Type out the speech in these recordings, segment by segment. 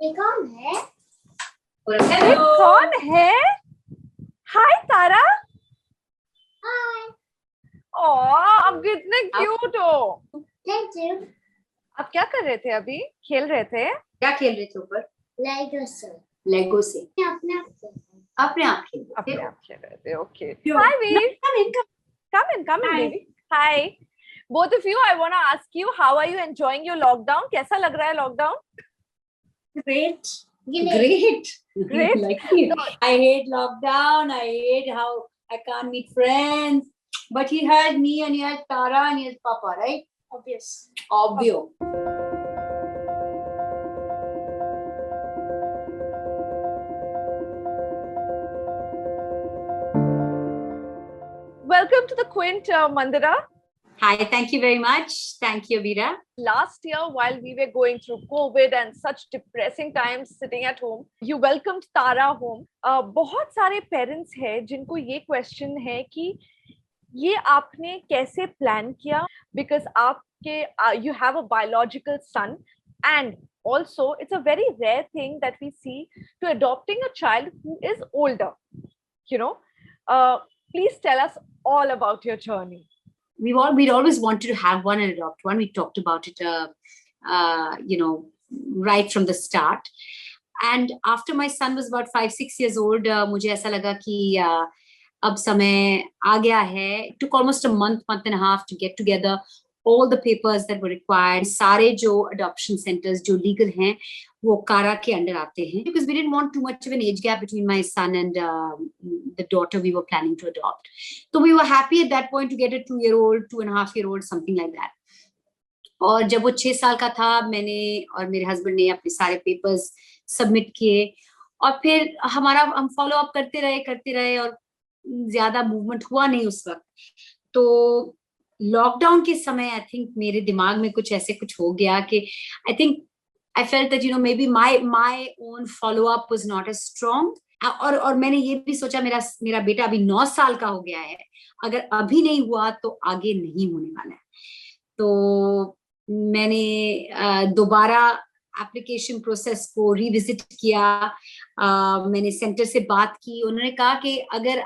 ये कौन है? ये कौन है? हाय तारा। हाय। आप कितने क्यूट हो। Thank you. आप क्या कर रहे थे अभी? खेल रहे थे? क्या खेल रहे थे ऊपर? लेगो से। लेगो से अपने आप से। अपने आप खेल रहे थे। Okay. Hi Veer. Come in, baby. Hi. Both of you, I want to ask you, how are you enjoying your lockdown? कैसा लग रहा है lockdown? Great. Great. Like it. I hate lockdown. I hate how I can't meet friends. But he has me and he has Tara and he has Papa, right? Obvious. Welcome to the Quint, Mandira. Hi, thank you very much. Thank you, Veera. Last year, while we were going through COVID and such depressing times sitting at home, you welcomed Tara home. बहुत सारे parents हैं जिनको ये question है कि ये आपने कैसे plan किया? Because आपके you have a biological son, and also it's a very rare thing that we see to adopting a child who is older. You know, please tell us all about your journey. We'd always wanted to have one and adopt one. We talked about it, right from the start. And after my son was about 5-6 years old, मुझे ऐसा लगा कि अब समय आ गया है. It took almost a month and a half to get together all the papers that were required. सारे जो adoption centers जो legal हैं वो कारा के अंडर आते हैं, because we didn't want too much of an age gap between my son and the daughter we were planning to adopt. So we were happy at that point to get a 2-year-old, 2.5-year-old, something like that. और जब वो 6 साल का था, मैंने और मेरे husband ने अपने सारे पेपर्स सबमिट किए और फिर हम फॉलो अप करते रहे और ज्यादा मूवमेंट हुआ नहीं उस वक्त. तो लॉकडाउन के समय आई थिंक मेरे दिमाग में कुछ हो गया कि I think I felt that maybe my own follow up was not as strong. और मैंने ये भी सोचा मेरा बेटा अभी 9 साल का हो गया है, अगर अभी नहीं हुआ तो आगे नहीं होने वाला है. तो मैंने दोबारा एप्लीकेशन प्रोसेस को रिविजिट किया. मैंने सेंटर से बात की. उन्होंने कहा कि अगर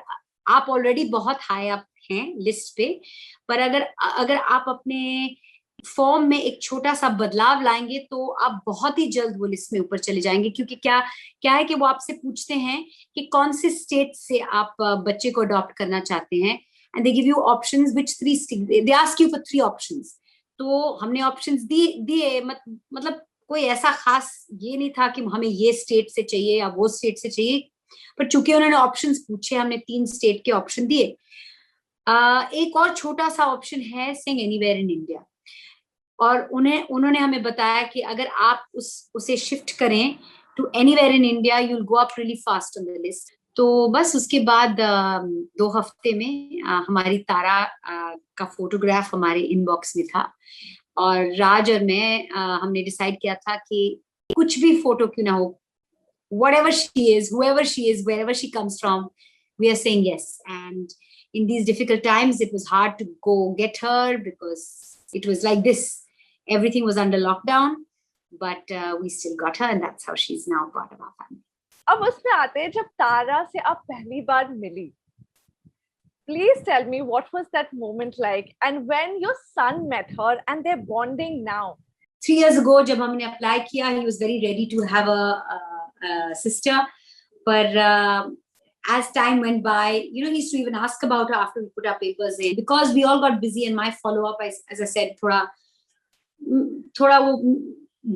आप ऑलरेडी बहुत हाई अप हैं लिस्ट पे, पर अगर आप अपने फॉर्म में एक छोटा सा बदलाव लाएंगे तो आप बहुत ही जल्द वो लिस्ट में ऊपर चले जाएंगे. क्योंकि क्या है कि वो आपसे पूछते हैं कि कौन से स्टेट से आप बच्चे को अडॉप्ट करना चाहते हैं, and they give you options which 3 they ask you for 3 options. तो हमने ऑप्शंस दिए. मतलब कोई ऐसा खास ये नहीं था कि हमें ये स्टेट से चाहिए या वो स्टेट से चाहिए, पर चूंकि उन्होंने ऑप्शंस पूछे, हमने 3 स्टेट के ऑप्शन दिए. एक और छोटा सा ऑप्शन है सेइंग एनीवेयर इन इंडिया, और उन्होंने हमें बताया कि अगर आप उसे शिफ्ट करें to anywhere in India, you will go up really fast on the list. तो बस उसके बाद 2 हफ्ते में हमारी तारा का फोटोग्राफ हमारे इनबॉक्स में था, और राज और मैं हमने डिसाइड किया था कि कुछ भी फोटो क्यों ना हो, whatever she is, whoever she is, wherever she comes from, we are saying yes. And in these difficult times, it was hard to go get her because it was like this. Everything was under lockdown, but we still got her, and that's how she's now part of our family. अब उसमें आते हैं, जब तारा से आप पहली बार मिली, please tell me what was that moment like, and when your son met her and they're bonding now. 3 years ago, जब हमने apply किया, he was very ready to have a sister, but as time went by, he used to even ask about her after we put our papers in, because we all got busy, and my follow up, as I said, थोड़ा वो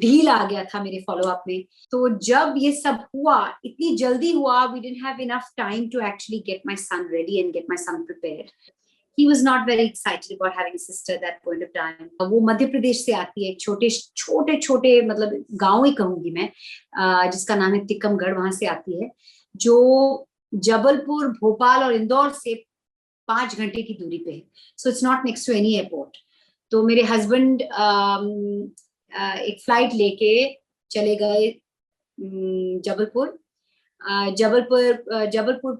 ढील आ गया था मेरे follow up में. तो जब ये सब हुआ, इतनी जल्दी हुआ, we didn't have enough time to actually get my son ready and get my son prepared. He was not very excited about having a sister at that point of time. वो मध्य प्रदेश से आती है, छोटे मतलब गांव ही कहूंगी मैं, जिसका नाम है टिकमगढ़, वहां से आती है, जो जबलपुर, भोपाल और इंदौर से 5 घंटे की दूरी पे है. So it's not next to any airport. तो मेरे हस्बैंड एक फ्लाइट लेके चले गए जबलपुर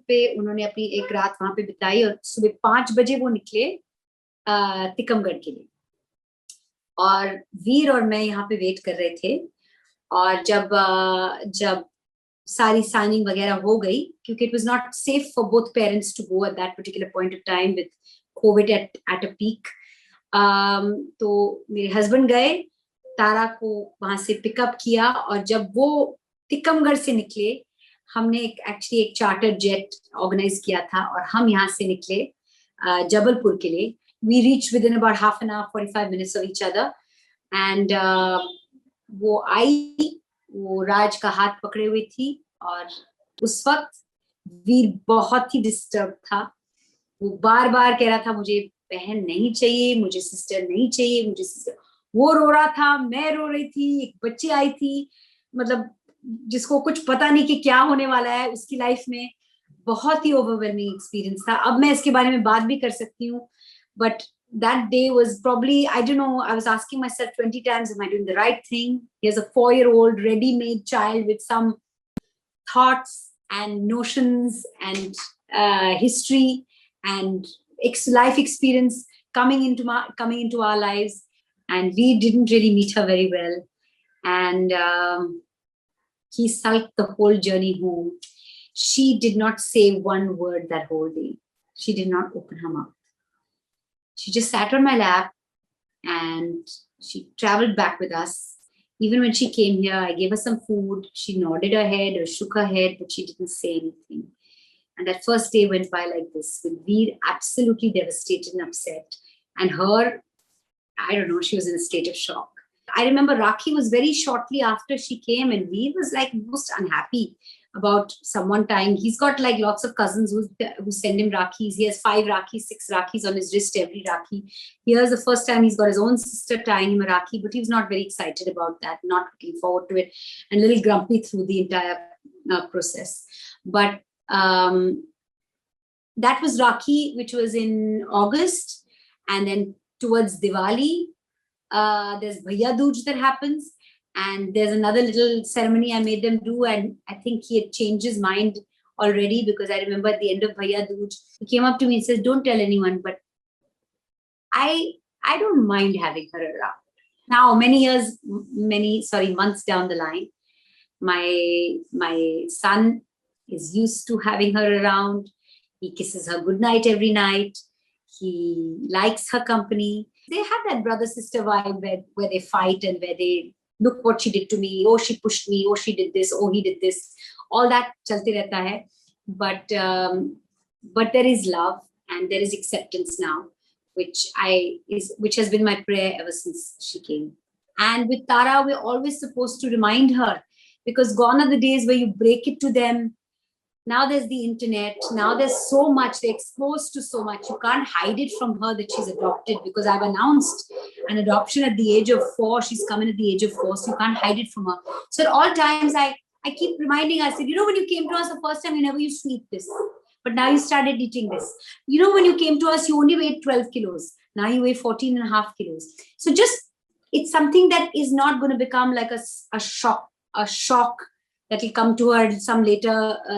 पे. उन्होंने अपनी एक रात वहां पे बिताई और सुबह 5 बजे वो निकले टिकमगढ़ के लिए, और वीर और मैं यहाँ पे वेट कर रहे थे. और जब सारी साइनिंग वगैरह हो गई, क्योंकि it was not safe for both parents to go at that particular point of time with COVID at a peak, तो मेरे हस्बैंड गए, तारा को वहां से पिकअप किया, और जब वो टिकमगढ़ से निकले, हमने एक्चुअली एक चार्टर जेट ऑर्गेनाइज किया था और हम यहाँ से निकले जबलपुर के लिए. We reach within about half an hour 45 minutes of each other. And वो आई, वो राज का हाथ पकड़े हुई थी, और उस वक्त वीर बहुत ही डिस्टर्ब था. वो बार बार कह रहा था मुझे बहन नहीं चाहिए, मुझे सिस्टर नहीं चाहिए, मुझे सिस्टर. वो रो रहा था, मैं रो रही थी, एक बच्ची आई थी, मतलब जिसको कुछ पता नहीं कि क्या होने वाला है उसकी लाइफ में. बहुत ही ओवरवेलमिंग एक्सपीरियंस था. अब मैं इसके बारे में बात भी कर सकती हूँ, but that day was probably, I don't know, I was asking myself 20 times, am I doing the right thing? Here's a 4-year-old ready-made child with some thoughts and notions and history and life experience coming into our lives, and we didn't really meet her very well. And he sulked the whole journey home. She did not say one word that whole day. She did not open her mouth. She just sat on my lap and she traveled back with us. Even when she came here, I gave her some food. She nodded her head or shook her head, but she didn't say anything. And that first day went by like this, with Vir absolutely devastated and upset. And her, I don't know, she was in a state of shock. I remember Rakhi was very shortly after she came, and Vir was like most unhappy about someone tying. He's got like lots of cousins who send him Rakhis. He has 5 Rakhis, 6 Rakhis on his wrist every Rakhi. Here's the first time he's got his own sister tying him a Rakhi, but he was not very excited about that, not looking forward to it, and a little grumpy through the entire process. But that was Rakhi, which was in August. And then towards Diwali, there's Bhaiya Dooj that happens. And there's another little ceremony I made them do, and I think he had changed his mind already, because I remember at the end of Bhaiya Dooj, he came up to me and says, "Don't tell anyone, but I don't mind having her around." Now, months down the line, my son is used to having her around. He kisses her goodnight every night. He likes her company. They have that brother-sister vibe where they fight and where they look what she did to me, oh she pushed me, oh she did this, oh he did this, all that chalte rehta hai. But there is love and there is acceptance now, which has been my prayer ever since she came. And with Tara, we're always supposed to remind her, because gone are the days where you break it to them. Now there's the internet. Now there's so much. They're exposed to so much. You can't hide it from her that she's adopted, because I've announced an adoption at the age of 4. She's coming at the age of 4, so you can't hide it from her. So at all times, I keep reminding her. I said, when you came to us the first time, you never used to eat this, but now you started eating this. When you came to us, you only weighed 12 kilos. Now you weigh 14.5 kilos. So it's something that is not going to become like a shock that will come to her at some later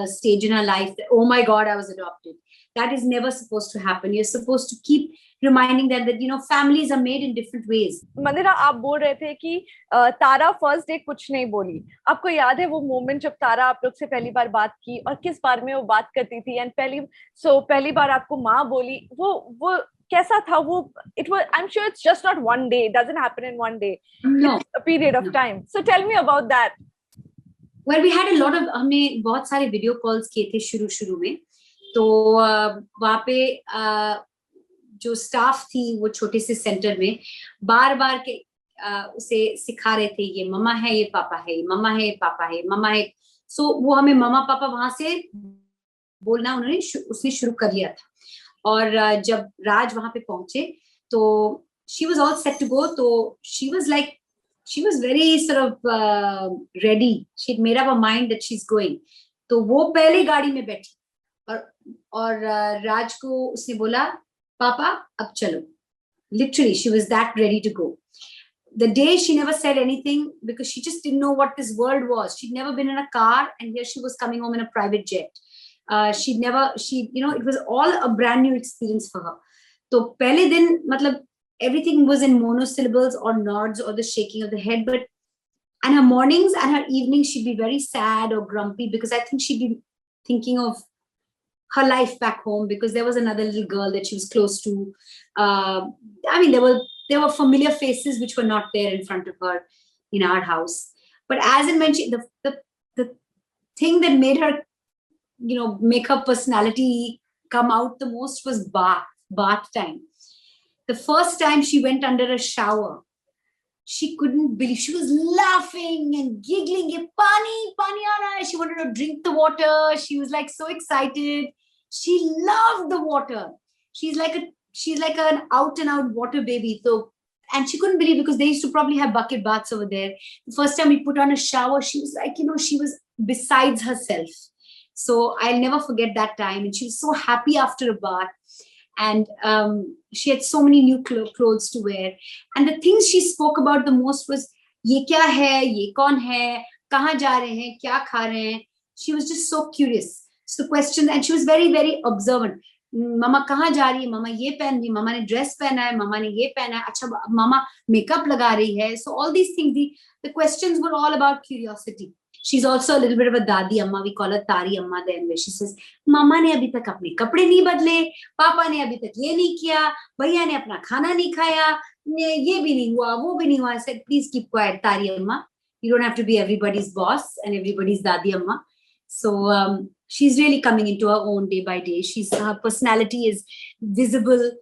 stage in her life, that, oh my God, I was adopted. That is never supposed to happen. You're supposed to keep reminding them that, families are made in different ways. मंदिरा, आप बोल रहे थे कि तारा first day कुछ नहीं बोली. आपको याद है वो मोमेंट जब तारा आप लोग से पहली बार बात की, और किस बारे में वो बात करती थी? एंड पहली बार आपको माँ बोली, वो कैसा था? वो I'm sure it's just not one day. It doesn't happen in one day. No. It's a period of time. So tell me about that. Well, we had a lot of, हमने बहुत सारे वीडियो कॉल्स किए थे शुरू में. तो वहाँ पे जो स्टाफ थी वो छोटे से सेंटर में बार के उसे सिखा रहे थे, ये मम्मा है, ये पापा है, ये मम्मा है, ये पापा है, मम्मा है. सो वो हमें मम्मा पापा वहां से बोलना उसने शुरू कर लिया था. और जब राज वहां पे पहुंचे तो she was all set to go. तो she was very sort of ready. She'd made up her mind that she's going. तो वो पहले गाड़ी में बैठी और राज को उसने बोला, पापा अब चलो. Literally, she was that ready to go. The day she never said anything, because she just didn't know what this world was. She'd never been in a car, and here she was coming home in a private jet. It was all a brand new experience for her. तो पहले दिन मतलब everything was in monosyllables or nods or the shaking of the head, but And her mornings and her evenings, she'd be very sad or grumpy because I think she'd be thinking of her life back home because there was another little girl that she was close to. I mean, there were familiar faces which were not there in front of her in our house. But as I mentioned, the thing that made her, make her personality come out the most was bath time. The first time she went under a shower, she couldn't believe, she was laughing and giggling. Pani aa raha hai. She wanted to drink the water. She was like so excited. She loved the water. She's like an out and out water baby. So, and she couldn't believe because they used to probably have bucket baths over there. The first time we put on a shower, she was like, she was besides herself. So I'll never forget that time. And she was so happy after a bath. And she had so many new clothes to wear. And the things she spoke about the most was, ye kya hai, ye kaun hai, kahan ja rahe hain, kya kha rahe hain. She was just so curious. So the question, and she was very, very observant. Mama kahan ja rahi hai, mama ye pehn rahi, mama ne dress pehna hai, mama ne ye pehna hai, acha mama makeup laga rahi hai. So all these things, the questions were all about curiosity. She's also a little bit of a dadi amma. We call her Tari amma then, where she says, Mama ne abhi tak apne kapde nahi badle, Papa ne abhi tak ye nahi kiya, Bhaiya ne apna khana nahi khaya, ye bhi nahi hua, wo bhi nahi hua. I said, please keep quiet, Tari amma. You don't have to be everybody's boss and everybody's dadi amma. So she's really coming into her own day by day. Her personality is visible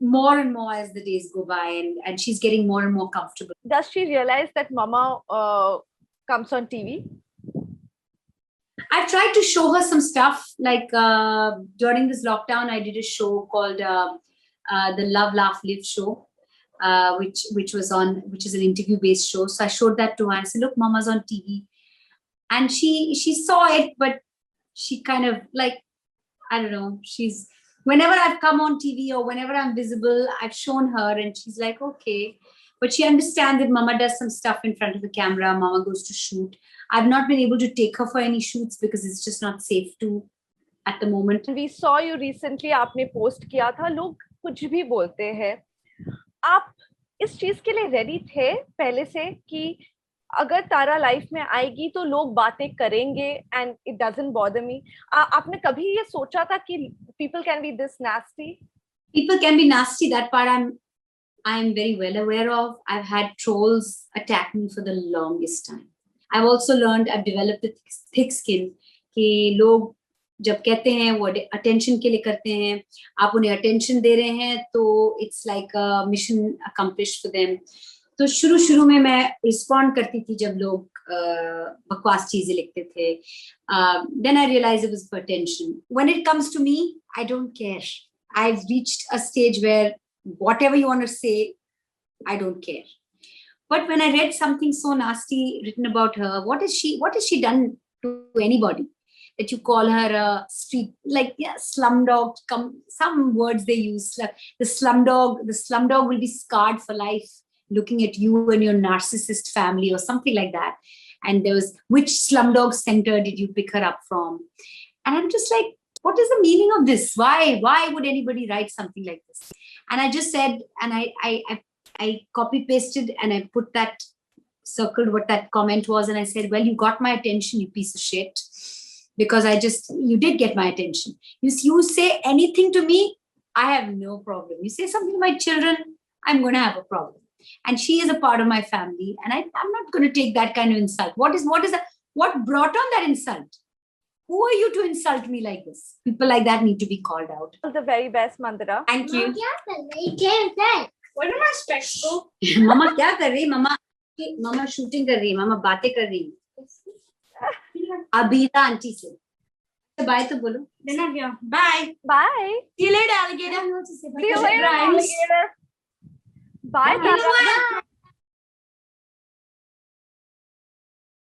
more and more as the days go by, and she's getting more and more comfortable. Does she realize that Mama comes on TV? I've tried to show her some stuff. Like during this lockdown, I did a show called the Love, Laugh, Live show, which is an interview-based show. So I showed that to her and said, "Look, Mama's on TV," and she saw it, but she kind of like, I don't know. Whenever I've come on TV or whenever I'm visible, I've shown her, and she's like, okay. But she understands that Mama does some stuff in front of the camera. Mama goes to shoot. I've not been able to take her for any shoots because it's just not safe to at the moment. We saw you recently. आपने post किया था. लोग कुछ भी बोलते हैं. आप इस चीज के लिए ready थे पहले से कि अगर तारा लाइफ में आएगी तो लोग बातें करेंगे and it doesn't bother me. आपने कभी ये सोचा था कि people can be this nasty? People can be nasty. That part I am very well aware of. I've had trolls attack me for the longest time. I've also learned, I've developed a thick skin कि लोग जब कहते हैं वो attention के लिए करते हैं, आप उन्हें attention दे रहे हैं तो it's like a mission accomplished for them. तो शुरू में मैं respond करती थी जब लोग बकवास चीजें लिखते थे. Then I realized it was for attention. When it comes to me, I don't care. I've reached a stage where whatever you want to say, I don't care. But when I read something so nasty written about her, what has she done to anybody that you call her a street, like slumdog? Some words they use, like the slumdog will be scarred for life looking at you and your narcissist family or something like that. And there was, which slumdog center did you pick her up from? And I'm just like, what is the meaning of this? Why would anybody write something like this? And I just said, and I copy pasted and I put that, circled what that comment was. And I said, well, you got my attention, you piece of shit. Because you did get my attention. You say anything to me, I have no problem. You say something to my children, I'm going to have a problem. And she is a part of my family. And I'm not going to take that kind of insult. What brought on that insult? Who are you to insult me like this? People like that need to be called out. All the very best, Mandira. Thank you. What am I specs for? Mama क्या कर रही? Mama shooting कर रही. Mama बातें कर रही. अबीता aunty से. Bye तो बोलो. Dinner गया. Bye. Bye. See you later, alligator. See you later, alligator. Bye, Tara.